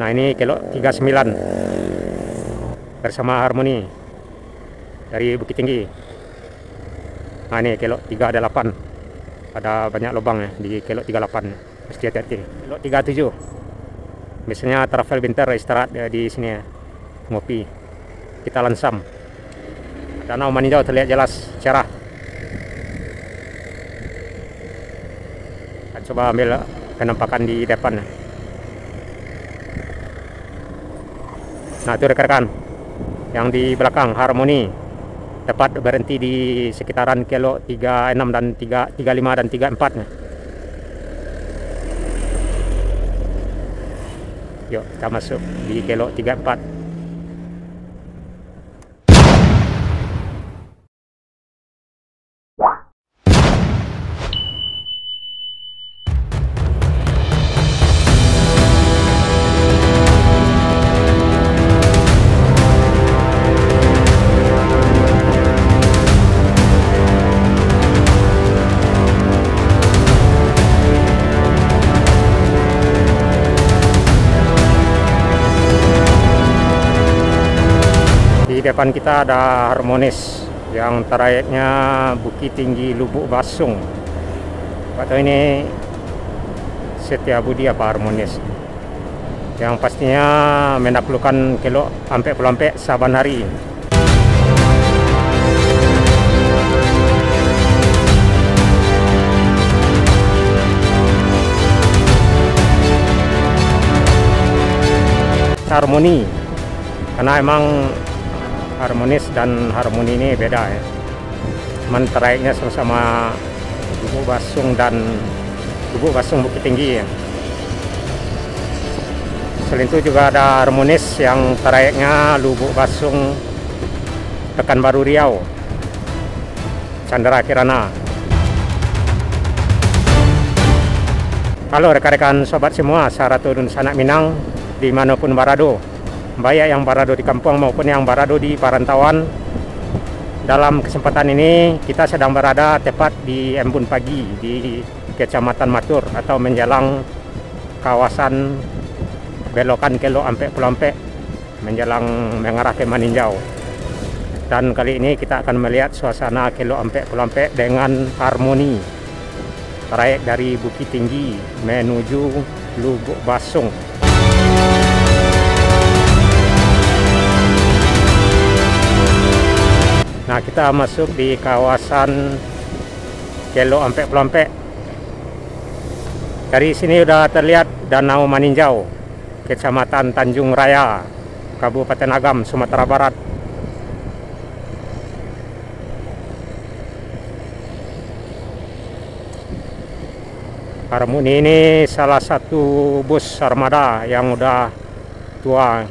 Nah, ini kelok 39 bersama Harmoni dari Bukit Tinggi. Nah, ini kelok 38. Ada banyak lubang ya di kelok 38. Mesti hati-hati. Kelok 37. Biasanya travel winter istirahat di sini ya. Ngopi. Kita lansam. Danau Maninjau terlihat jelas, cerah. Kita coba ambil penampakan di depan. Nah, itu rekan-rekan yang di belakang Harmoni tepat berhenti di sekitaran kelok 36 dan 35 dan 34 nya. Yuk kita masuk di kelok 34. Di depan kita ada Harmonis yang trayeknya Bukit Tinggi Lubuk Basung. Atau ini Setiabudi apa Harmonis, yang pastinya menaklukkan kelok ampe pelampe saban hari. Harmoni karena emang Harmonis dan Harmoni ini beda ya. Cuman trayeknya sama-sama Lubuk Basung dan Lubuk Basung Bukit Tinggi ya. Selain itu juga ada Harmonis yang trayeknya Lubuk Basung Pekanbaru Riau, Chandra Kirana. Halo rekan-rekan sobat semua, Saratul Sanak Minang dimanapun berada, baik yang berada di kampung maupun yang berada di perantauan. Dalam kesempatan ini kita sedang berada tepat di Embun Pagi di Kecamatan Matur atau menjelang kawasan belokan kelok ampe pelampe menjelang mengarah ke Maninjau. Dan kali ini kita akan melihat suasana kelok ampe pelampe dengan Harmoni, trayek dari Bukit Tinggi menuju Lubuk Basung. Nah, kita masuk di kawasan kelok ampe pelampe. Dari sini sudah terlihat Danau Maninjau, Kecamatan Tanjung Raya, Kabupaten Agam, Sumatera Barat. Harmoni ini salah satu bus armada yang udah tua,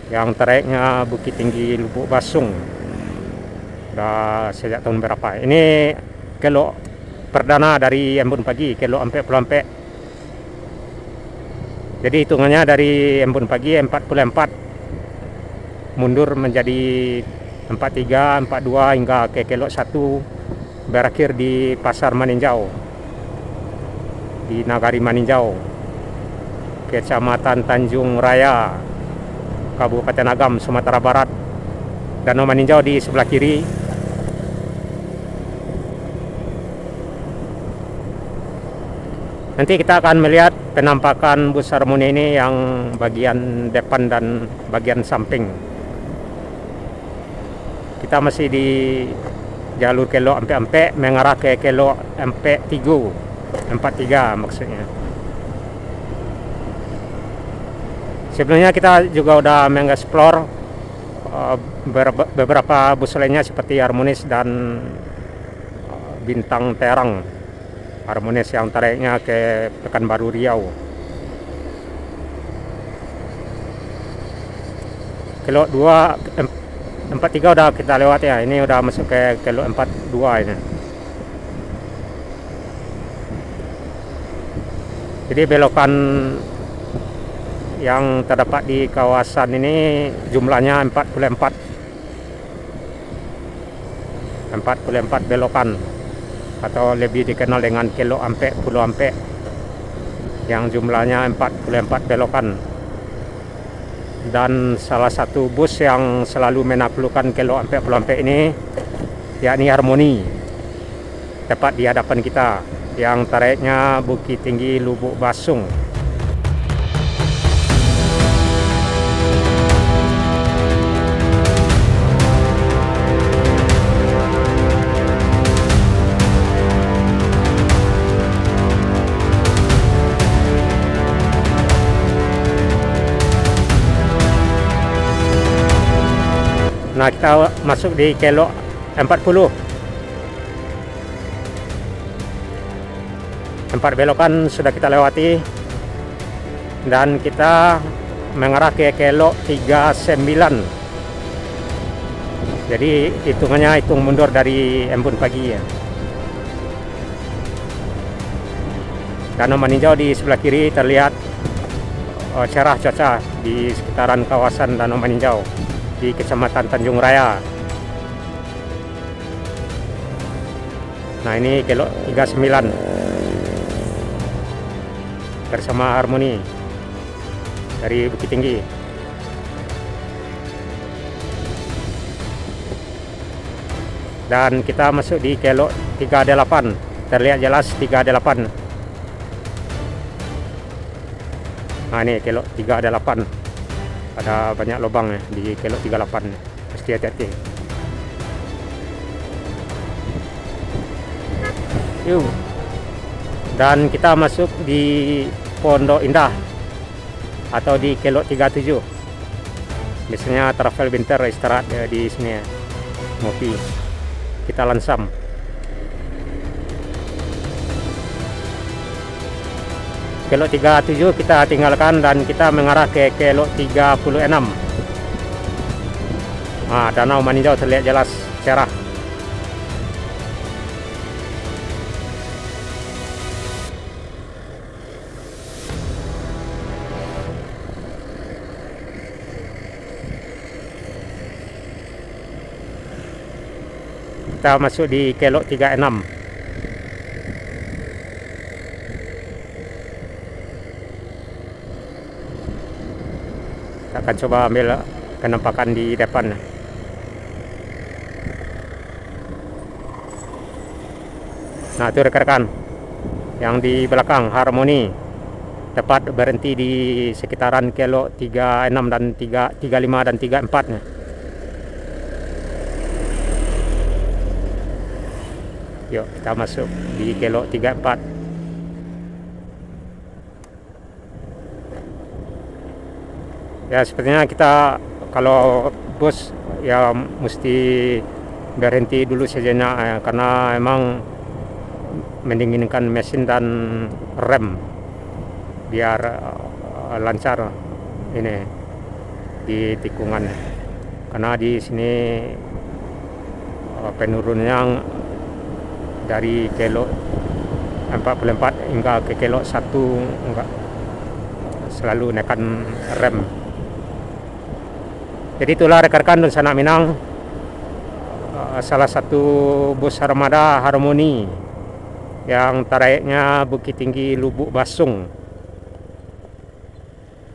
yang trayeknya Bukit Tinggi Lubuk Basung. Udah sejak tahun berapa. Ini kelok perdana dari Embun Pagi, kelok ampe pelampe. Jadi hitungannya dari Embun Pagi 44 mundur menjadi 43, 42 hingga ke kelok 1 berakhir di Pasar Maninjau, di Nagari Maninjau, Kecamatan Tanjung Raya, Kabupaten Agam, Sumatera Barat. Danau Maninjau di sebelah kiri. Nanti kita akan melihat penampakan bus Harmoni ini yang bagian depan dan bagian samping. Kita masih di jalur kelok ampe-ampe mengarah ke kelok ampe 43 maksudnya. Sebelumnya kita juga udah mengeksplor beberapa bus lainnya seperti Harmonis dan Bintang Terang. Harmonis yang trayeknya ke Pekanbaru Riau. Kelok 43 udah kita lewat ya. Ini udah masuk ke kelok 42 ini. Jadi belokan yang terdapat di kawasan ini jumlahnya 44 belokan, atau lebih dikenal dengan kelok ampe puluh ampe, yang jumlahnya 44 belokan. dan salah satu bus yang selalu menaklukkan kelok ampek-pelampek ini yakni Harmoni, tepat di hadapan kita, yang trayeknya Bukit Tinggi Lubuk Basung. Nah, kita masuk di kelok 40. 4 belokan sudah kita lewati dan kita mengarah ke kelok 39. Jadi hitungannya hitung mundur dari embun pagi ya. Danau Maninjau di sebelah kiri terlihat cerah cuaca di sekitaran kawasan Danau Maninjau di Kecamatan Tanjung Raya. Nah, ini kelok 39 bersama Harmoni dari Bukit Tinggi. Dan kita masuk di kelok 38, terlihat jelas 38. Nah, ini kelok 38. Ada banyak lubang ya di kelok 38, mesti hati-hati. Yuk. Dan kita masuk di Pondok Indah atau di kelok 37. Biasanya travel winter istirahat ya, di sini ya, ngopi. Kita lansam. Kelok 37 kita tinggalkan dan kita mengarah ke kelok 36. Nah, Danau Maninjau terlihat jelas cerah. Kita masuk di kelok 36. Akan coba ambil penampakan di depan. Nah, itu rekan-rekan yang di belakang Harmoni, tepat berhenti di sekitaran kelok 36 dan 35 dan 34 nya. Yuk kita masuk di kelok 34. Ya, sepertinya kita kalau bus ya mesti berhenti dulu sejenak ya, karena emang mendinginkan mesin dan rem biar lancar ini di tikungan. Karena di sini penurunnya dari kelok 44 hingga ke kelok 1 enggak selalu nekan rem. Jadi itulah rekan-rekan dan sanak Minang, salah satu bus armada Harmoni yang trayeknya Bukit Tinggi Lubuk Basung.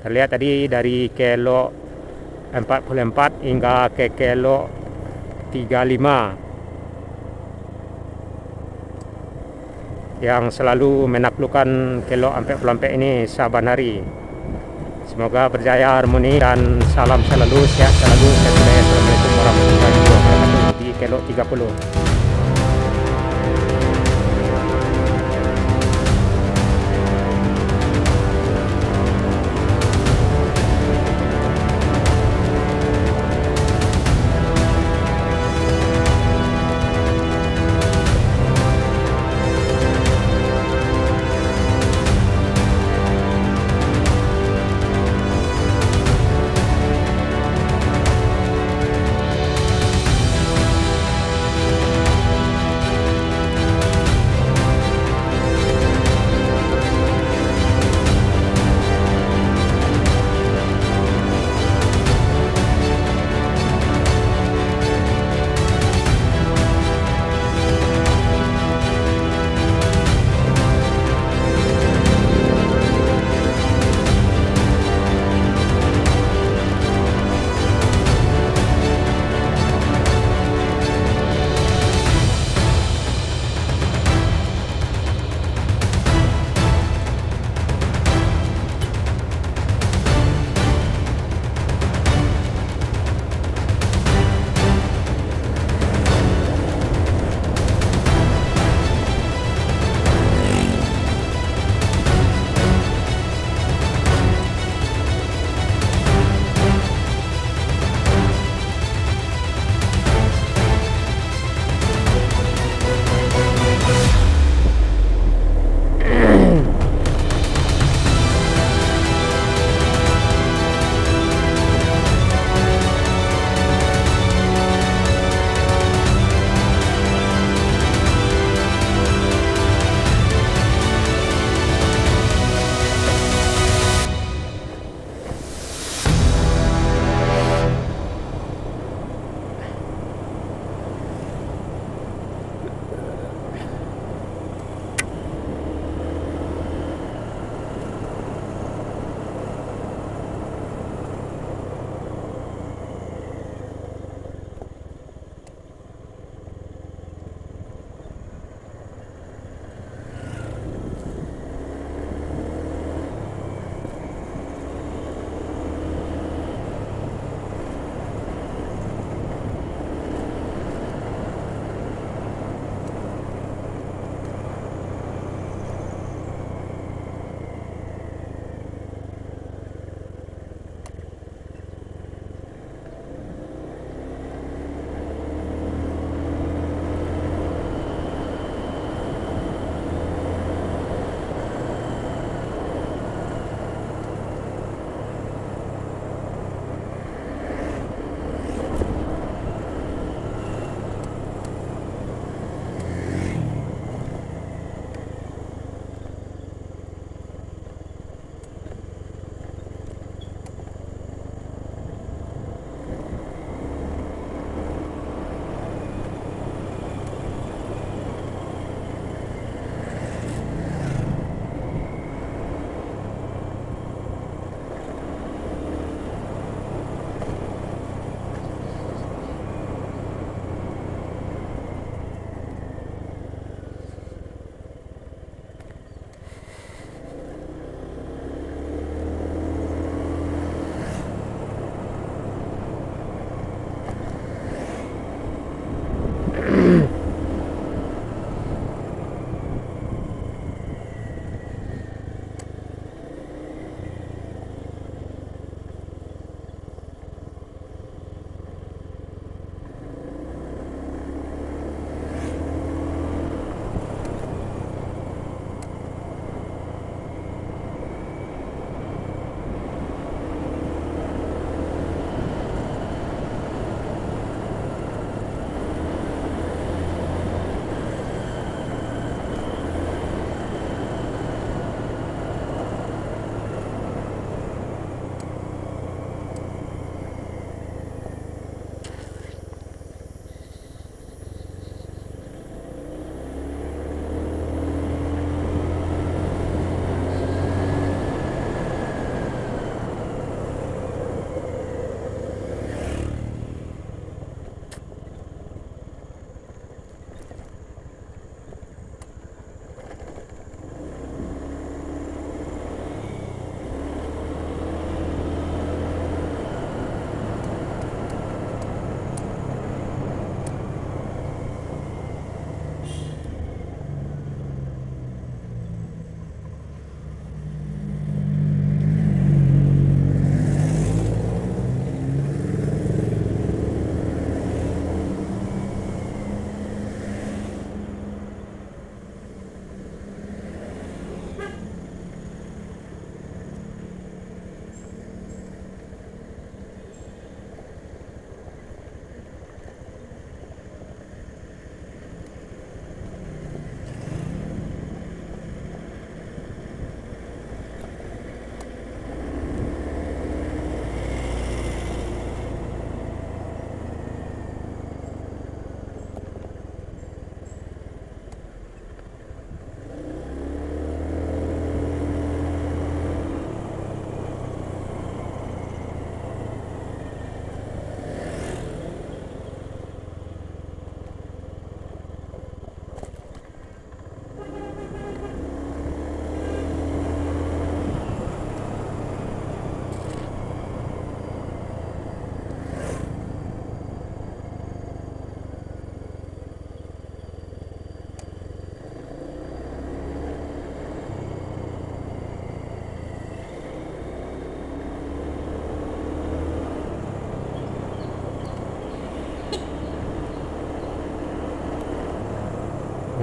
Terlihat tadi dari kelok 44 hingga ke kelok 35 yang selalu menaklukkan kelok ampek-pelampek ini saban hari. Semoga berjaya Harmoni dan salam selalu, sehat selalu. Assalamualaikum warahmatullahi wabarakatuh di kelok 30.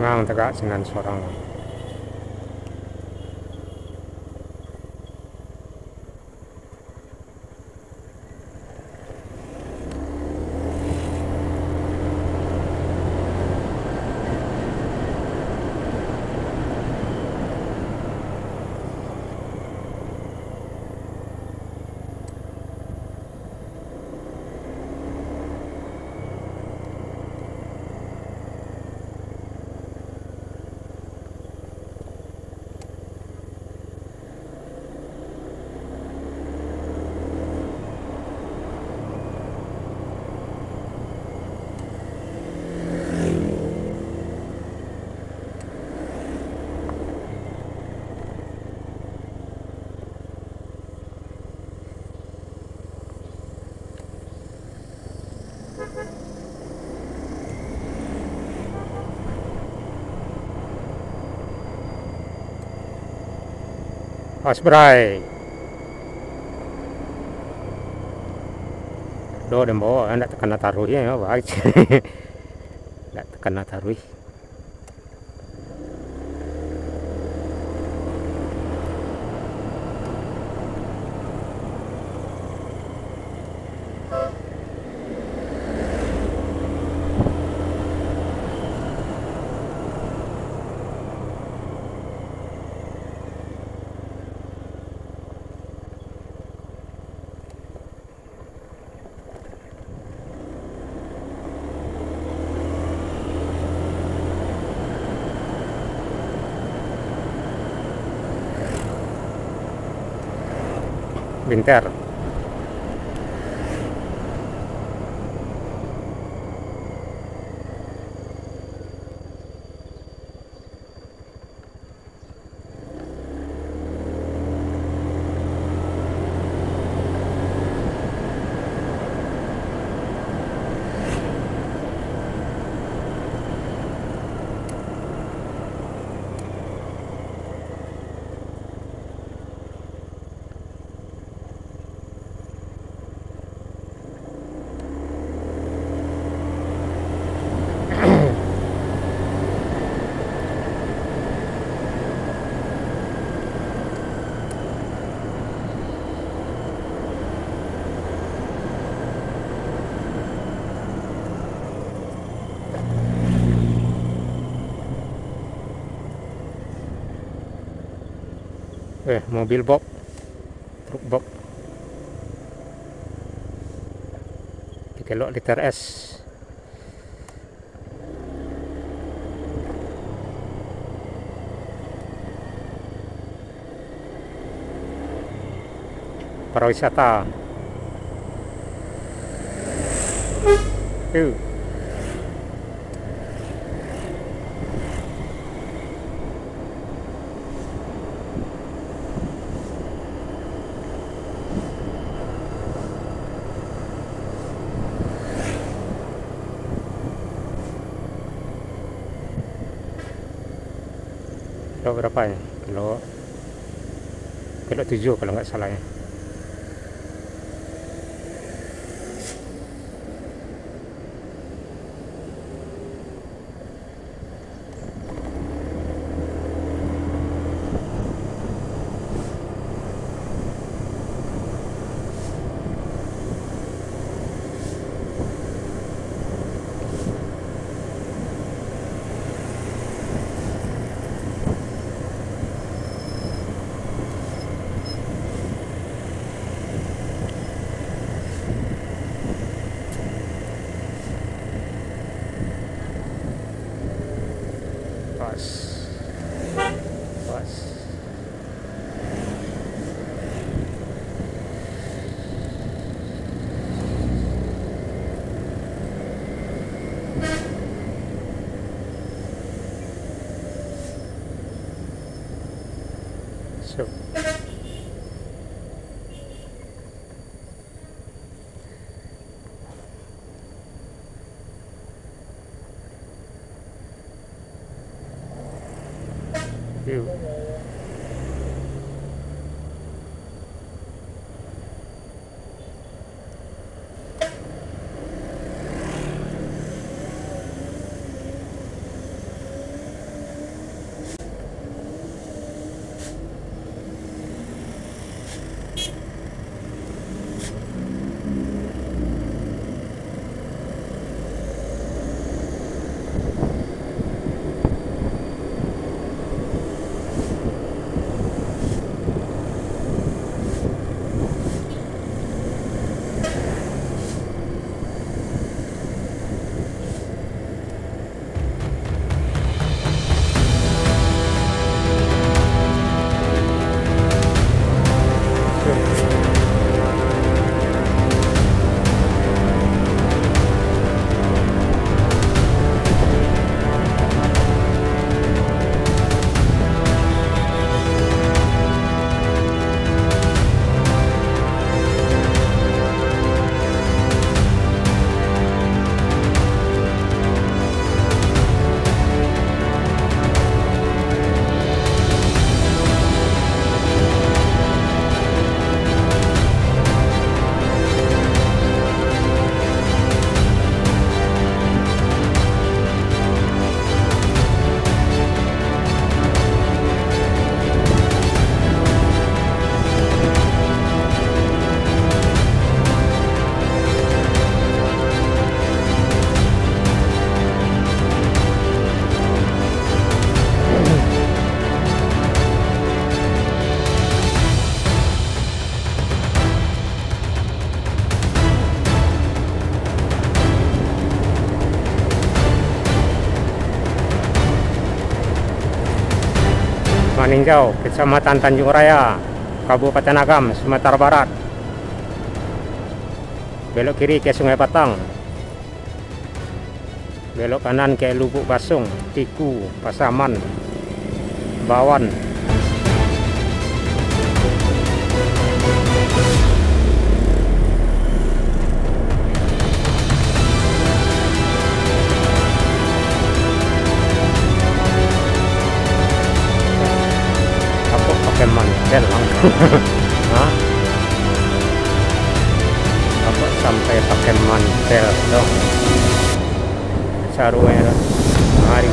Ngang tegak sinan sorang. Osbrai. Do dem bawa anda tekan taruh ya baik. Nggak tekan taruh. Binter. Mobil box, truk box 3 liter S. Pariwisata. Kilo berapa ya? Kilo 7 kalau nggak salah ya. Pas. So. View. Maninjau, Kecamatan Tanjung Raya, Kabupaten Agam, Sumatera Barat. Belok kiri ke Sungai Batang. Belok kanan ke Lubuk Basung, Tiku, Pasaman, Bawan. Aku pakai mantel lang. Hah? Aku sampai pakai mantel dong. Sarunya. Mari